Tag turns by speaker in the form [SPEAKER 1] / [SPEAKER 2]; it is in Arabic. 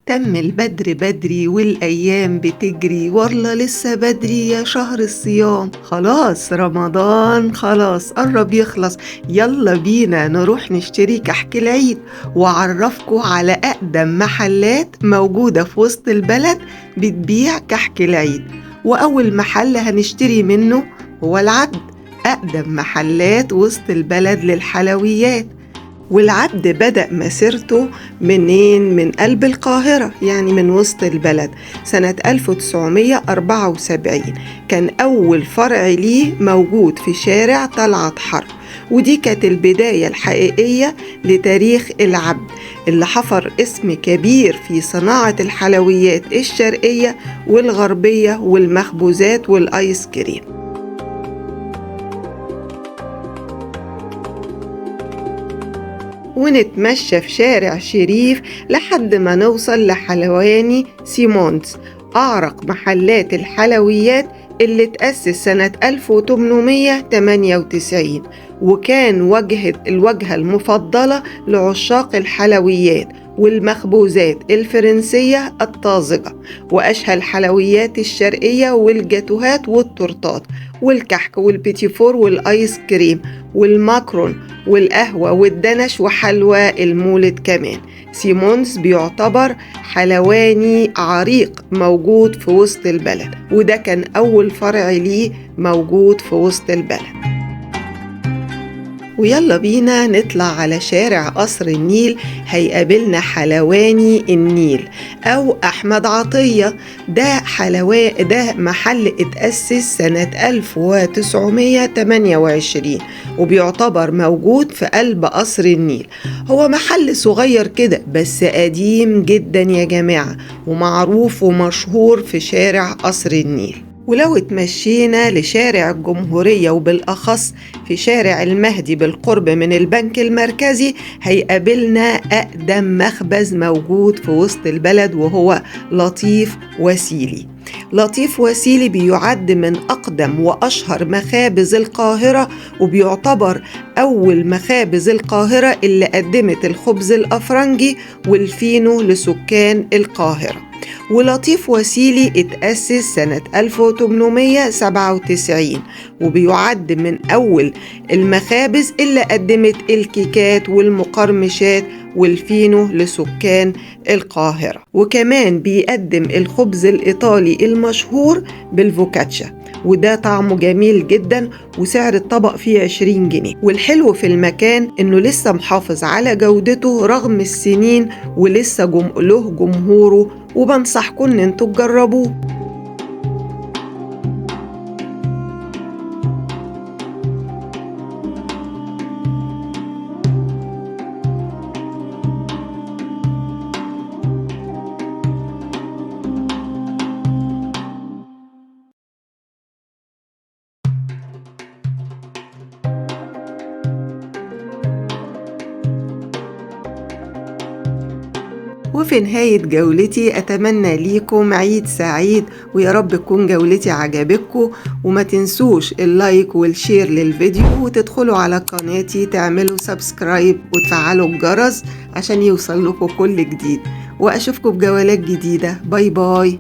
[SPEAKER 1] تم البدر بدري والأيام بتجري، والله لسه بدري يا شهر الصيام. خلاص رمضان خلاص قرب يخلص، يلا بينا نروح نشتري كحك العيد وأعرفكوا على أقدم محلات موجودة في وسط البلد بتبيع كحك العيد. وأول محل هنشتري منه هو العبد، أقدم محلات وسط البلد للحلويات. والعبد بدأ مسيرته منين؟ من قلب القاهرة، يعني من وسط البلد، سنة 1974. كان أول فرع ليه موجود في شارع طلعت حرب، ودي كانت البداية الحقيقية لتاريخ العبد اللي حفر اسم كبير في صناعة الحلويات الشرقية والغربية والمخبوزات والآيس كريم. ونتمشى في شارع شريف لحد ما نوصل لحلواني سيمونز، أعرق محلات الحلويات اللي تأسس سنة 1898، وكان الوجهة المفضلة لعشاق الحلويات والمخبوزات الفرنسية الطازجة، وأشهى الحلويات الشرقية والجاتوهات والتورتات والكحك والبيتيفور والآيس كريم والماكرون والقهوة والدنش وحلوى المولد كمان. سيمونز بيعتبر حلواني عريق موجود في وسط البلد، وده كان أول فرع ليه موجود في وسط البلد. ويلا بينا نطلع على شارع قصر النيل، هيقابلنا حلواني النيل أو أحمد عطية. ده محل اتأسس سنة 1928 وبيعتبر موجود في قلب قصر النيل. هو محل صغير كده بس قديم جدا يا جماعة، ومعروف ومشهور في شارع قصر النيل. ولو اتمشينا لشارع الجمهورية وبالأخص في شارع المهدي بالقرب من البنك المركزي، هيقابلنا أقدم مخبز موجود في وسط البلد وهو لطيف وسيلي. لطيف وسيلي بيعد من أقدم وأشهر مخابز القاهرة، وبيعتبر أول مخابز القاهرة اللي قدمت الخبز الأفرنجي والفينو لسكان القاهرة. ولطيف وسيلي اتأسس سنة 1897 وبيعد من أول المخابز اللي قدمت الكيكات والمقرمشات والفينو لسكان القاهرة. وكمان بيقدم الخبز الإيطالي المشهور بالفوكاتشا، وده طعمه جميل جدا وسعر الطبق فيه 20 جنيه. والحلو في المكان إنه لسه محافظ على جودته رغم السنين، ولسه له جمهوره، وبنصحكم إن انتوا تجربوه. وفي نهاية جولتي أتمنى ليكم عيد سعيد، ويا رب تكون جولتي عجبتكم. وما تنسوش اللايك والشير للفيديو، وتدخلوا على قناتي تعملوا سبسكرايب وتفعلوا الجرس عشان يوصل لكم كل جديد. وأشوفكم بجولات جديدة. باي باي.